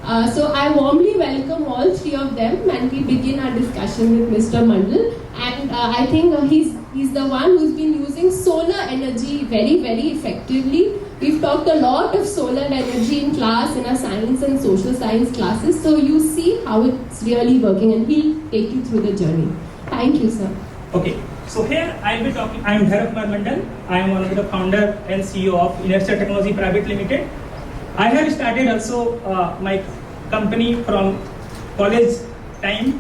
So I warmly welcome all three of them, and we begin our discussion with Mr. Mandal. And I think he's the one who's been using solar energy very, very effectively. We've talked a lot of solar energy in class, in our science and social science classes. So you see how it's really working, and he'll take you through the journey. Thank you, sir. Okay, so here I'll be talking. I'm Bhairav Kumar Mandal. I am one of the founder and CEO of Inertia Technology Private Limited. I have started also my company from college time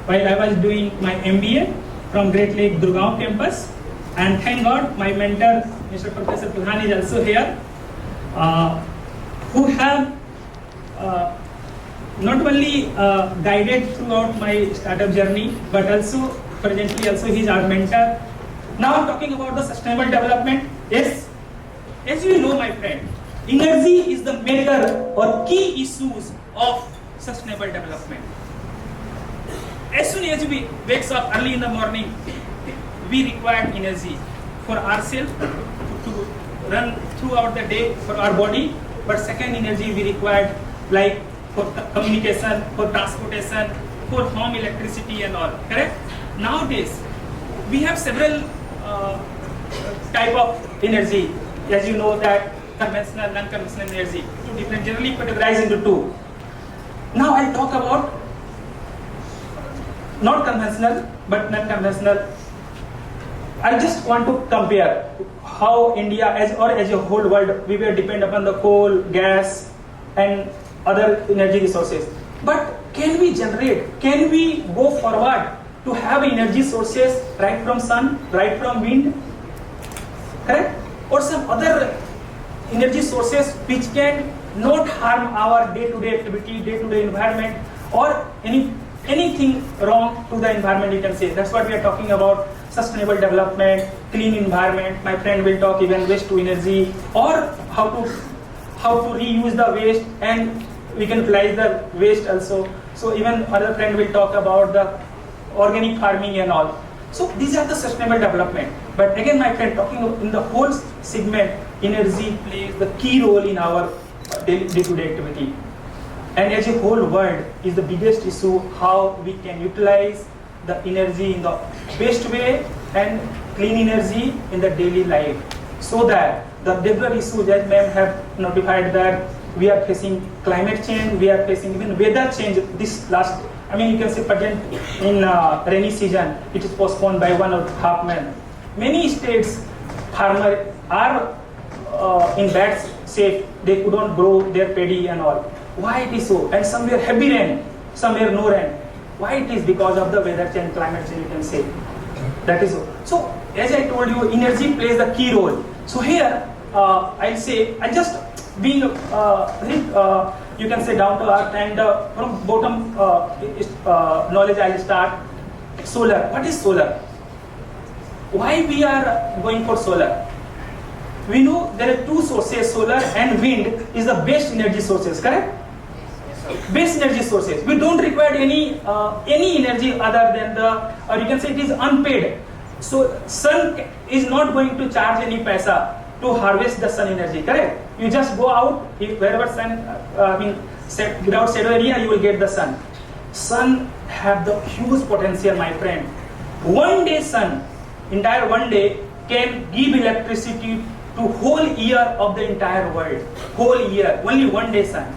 while I was doing my MBA from Great Lake Durgaon campus, and thank God my mentor Mr. Professor Pradhan is also here, who have not only guided throughout my startup journey, but also presently also he is our mentor. Now talking about the sustainable development, yes, as you know my friend, energy is the major or key issues of sustainable development. As soon as we wake up early in the morning, we require energy for ourselves to run throughout the day for our body, but second energy we require like for communication, for transportation, for home electricity and all, correct? Nowadays, we have several type of energy, as you know that conventional, non-conventional energy, two different, generally categorized into two. Now I'll talk about not conventional but non-conventional. I just want to compare how India as a whole world we were depend upon the coal, gas and other energy resources. But can we generate, can we go forward to have energy sources right from sun, right from wind, correct? Or some other energy sources which can not harm our day-to-day activity, day-to-day environment, or anything wrong to the environment, you can say. That's what we are talking about, sustainable development, clean environment. My friend will talk even waste to energy, or how to reuse the waste, and we can utilize the waste also. So even other friend will talk about the organic farming and all. So these are the sustainable development. But again, my friend, talking in the whole segment, energy plays the key role in our day-to-day activity. And as a whole world is the biggest issue, how we can utilize the energy in the best way and clean energy in the daily life, so that the bigger issues, as ma'am have notified that we are facing climate change, we are facing even weather change. This last, you can say present in rainy season, it is postponed by 1.5 months. Many states farmers are in bad shape, they could not grow their paddy and all. Why it is so? And somewhere heavy rain, somewhere no rain. Why it is? Because of the weather change, climate change, you can say. That is so. So as I told you, energy plays the key role. So here I'll say, I just being you can say down to earth, and from bottom knowledge I'll start. Solar. What is solar? Why we are going for solar? We know there are two sources, solar and wind is the best energy sources, correct? Best energy sources. We don't require any energy other than the, or you can say it is unpaid. So sun is not going to charge any paisa to harvest the sun energy, correct? You just go out, wherever sun, without shadow area, you will get the sun. Sun have the huge potential, my friend. One day sun, entire one day, can give electricity to whole year of the entire world. Whole year, only one day sun.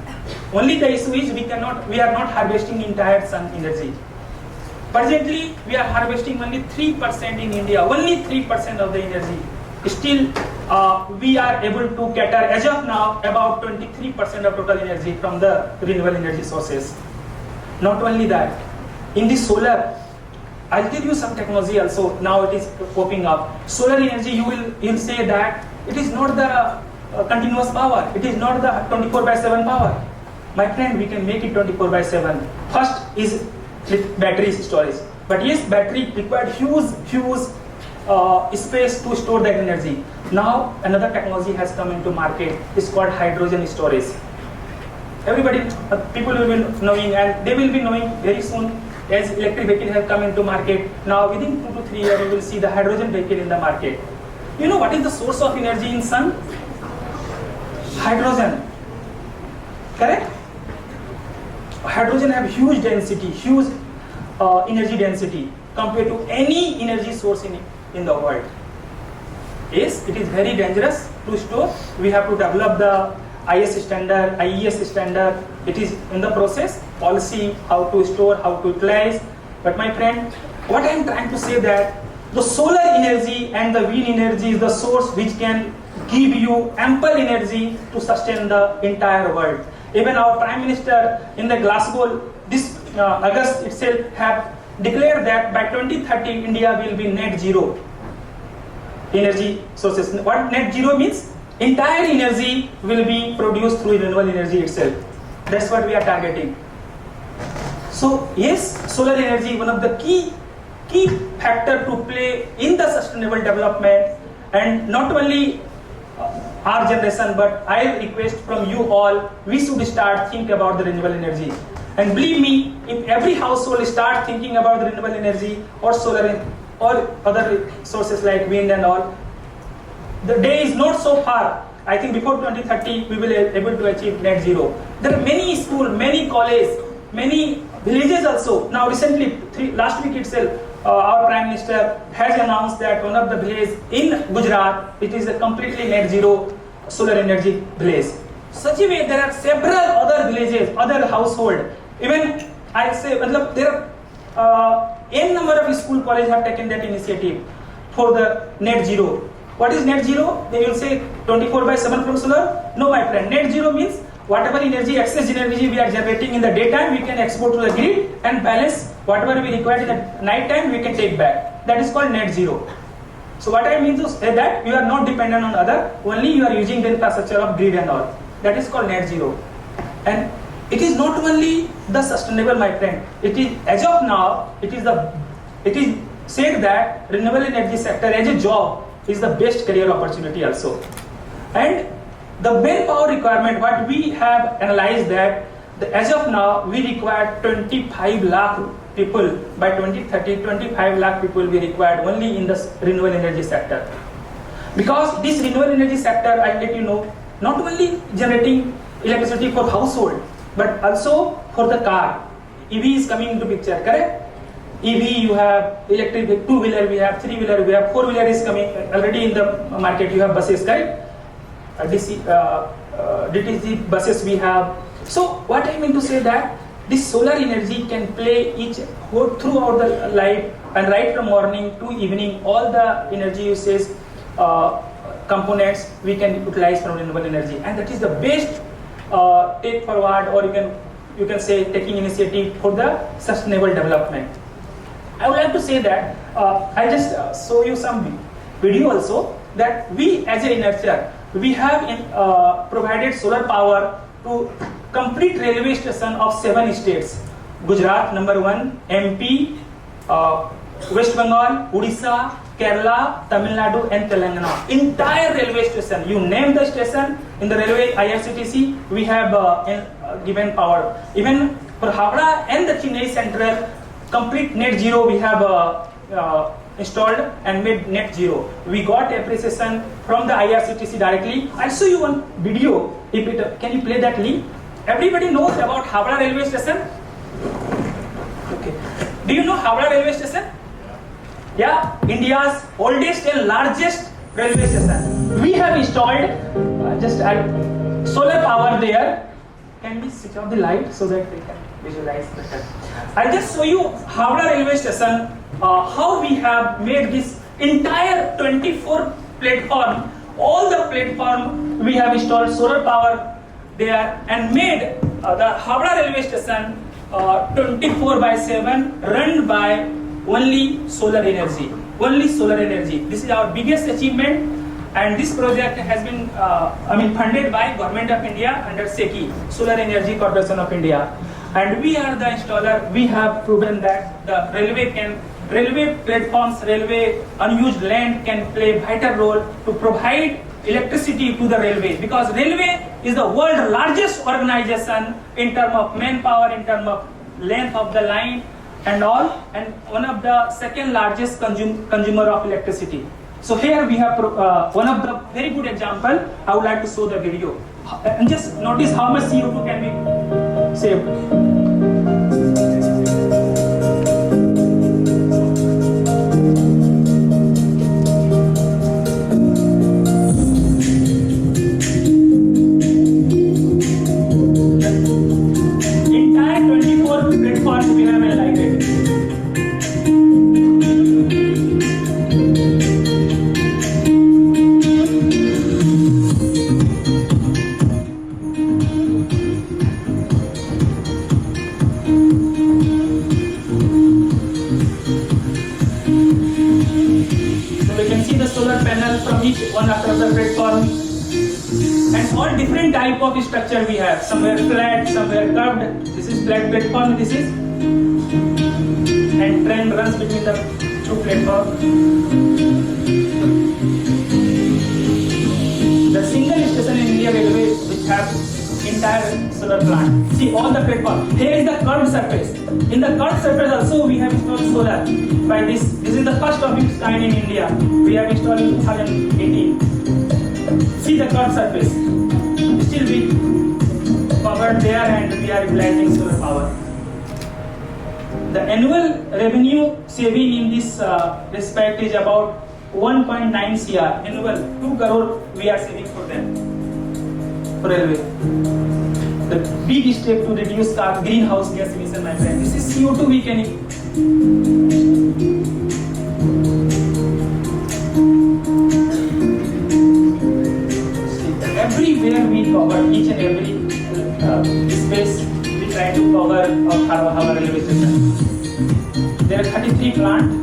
Only the issue is we are not harvesting entire sun energy. Presently, we are harvesting only 3% in India, only 3% of the energy. Still, we are able to cater as of now about 23% of total energy from the renewable energy sources. Not only that, in the solar, I'll tell you some technology also. Now it is popping up. Solar energy, you'll say that it is not the continuous power. It is not the 24/7 power. My friend, we can make it 24/7. First is battery storage. But yes, battery required huge space to store that energy. Now another technology has come into market. It's called hydrogen storage. Everybody, people will be knowing, and they will be knowing very soon, as electric vehicle have come into market. Now within 2 to 3 years, you will see the hydrogen vehicle in the market. You know what is the source of energy in sun? Hydrogen. Correct? hydrogen have huge density, huge energy density compared to any energy source in the world. Yes, it is very dangerous to store. We have to develop the IS standard, IES standard. It is in the process, policy, how to store, how to utilize. But my friend, what I am trying to say that the solar energy and the wind energy is the source which can give you ample energy to sustain the entire world. Even our Prime Minister in the Glasgow this August itself have declared that by 2030 India will be net zero energy sources. What net zero means? Entire energy will be produced through renewable energy itself. That's what we are targeting. So yes, solar energy one of the key factor to play in the sustainable development, and not only our generation, but I request from you all, we should start thinking about the renewable energy. And believe me, if every household start thinking about the renewable energy or solar or other sources like wind and all, the day is not so far. I think before 2030 we will be able to achieve net zero. There are many schools, many colleges, many villages also. Now recently, last week itself, our Prime Minister has announced that one of the villages in Gujarat, it is a completely net zero solar energy village. Such a way there are several other villages, other households. Even I say, there are n number of school colleges have taken that initiative for the net zero. What is net zero? They will say 24/7 from solar. No, my friend, net zero means whatever energy, excess energy we are generating in the daytime, we can export to the grid and balance whatever we require in the night time, we can take back. That is called net zero. So what I mean to say that you are not dependent on other, only you are using the infrastructure of grid and all. That is called net zero. And it is not only the sustainable, my friend. It is, as of now, it is said that renewable energy sector as a job is the best career opportunity also. And the manpower requirement, what we have analyzed that as of now we require 25 lakh people. By 2030, 25 lakh people will be required only in the renewable energy sector. Because this renewable energy sector, I'll let you know, not only generating electricity for household, but also for the car. EV is coming into picture, correct? EV, you have electric two-wheeler, we have three-wheeler, we have four-wheeler is coming already in the market. You have buses, correct? DTC buses we have. So what I mean to say that this solar energy can play throughout the life, and right from morning to evening, all the energy usage components we can utilize from renewable energy, and that is the best take forward, or you can say taking initiative for the sustainable development. I would like to say that I just show you some video also that we as a Inertia, we have provided solar power to complete railway station of 7 states: Gujarat number 1, MP, West Bengal, Odisha, Kerala, Tamil Nadu and Telangana. Entire railway station, you name the station in the railway IRCTC, we have given power. Even for Howrah and the Chennai Central, complete net zero we have installed and made net zero. We got appreciation from the IRCTC directly. I'll show you one video. Can you play that link? Everybody knows about Howrah railway station. Okay. Do you know Howrah railway station? Yeah, India's oldest and largest railway station. We have installed solar power there. Can we switch off the light so that we can visualize better? I'll just show you Howrah railway station, how we have made this entire 24 platform. All the platform we have installed solar power there and made the Howrah railway station 24/7 run by only solar energy. Only solar energy. This is our biggest achievement, and this project has been funded by Government of India under SECI, Solar Energy Corporation of India. And we are the installer. We have proven that the railway platforms, railway unused land can play vital role to provide electricity to the railway, because railway is the world's largest organization in terms of manpower, in terms of length of the line and all, and one of the second largest consumer of electricity. So here we have one of the very good example. I would like to show the video and just notice how much CO2 can be saved. platform we have a light rating. So we can see the solar panel from each one after the platform, and all different type of structure we have. Somewhere flat, somewhere curved. This is flat platform. This is, and train runs between the two platforms. The single station in India Railway which have entire solar plant. See all the platform. Here is the curved surface. In the curved surface also we have installed solar. By this is the first of its kind in India. We have installed in 2018. See the curved surface. Still we covered there and we are utilizing solar power. The annual revenue saving in this respect is about 1.9 CR. Annual 2 crore we are saving for them. For railway. The big step to reduce greenhouse gas emission, my friend. This is CO2 we can. Everywhere we cover each and every space we try to cover of our railway station. There are 33 plants.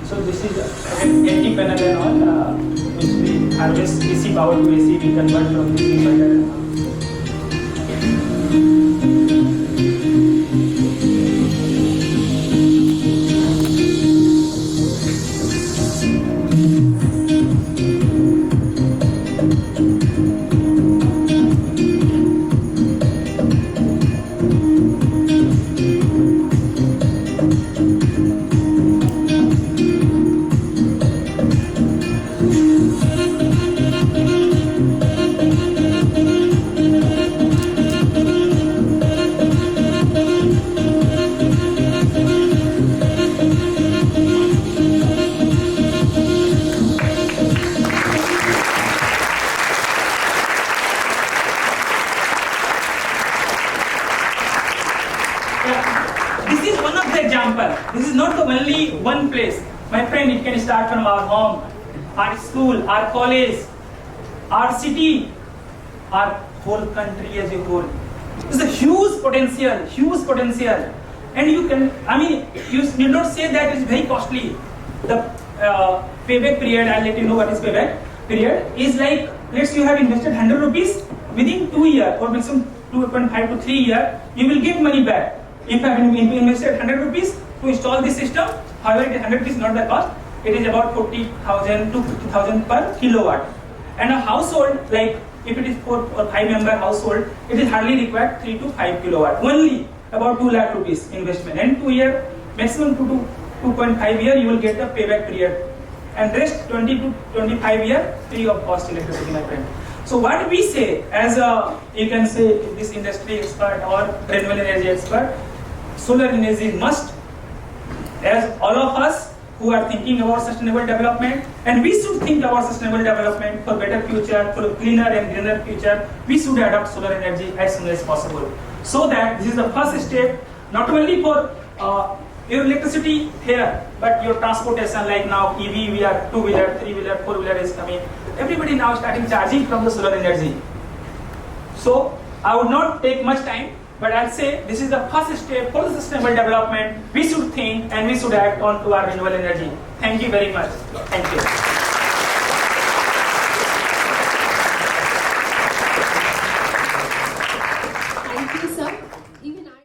So this is anti panel and all, which we harvest DC power to AC. We convert from DC inverter. This is one of the example. This is not the only one place. My friend, it can start from our home, our school, our college, our city, our whole country as a whole. It's a huge potential. And you can, you need not say that it's very costly. The payback period, I'll let you know what is payback period, is like, let's say you have invested 100 rupees, within 2 years or maximum 2.5 to 3 years, you will get money back. If I have invested 100 rupees to install this system, however, 100 rupees is not the cost, it is about 40,000 to 50,000 per kilowatt. And a household, like if it is 4 or 5 member household, it is hardly required 3 to 5 kilowatt. Only about 2 lakh rupees investment. And 2 year, maximum 2 to 2.5 year, you will get the payback period. And rest 20 to 25 year, free of cost electricity, my friend. So what we say as a, you can say this industry expert or renewable energy expert, solar energy must, as all of us who are thinking about sustainable development, and we should think about sustainable development for better future, for a cleaner and greener future, we should adopt solar energy as soon as possible. So that this is the first step, not only for your electricity here, but your transportation, like now EV, we are 2-wheeler, 3-wheeler, 4-wheeler is coming. Everybody now starting charging from the solar energy. So I would not take much time, but I'll say this is the first step for the sustainable development. We should think and we should act on to our renewable energy. Thank you very much. Thank you.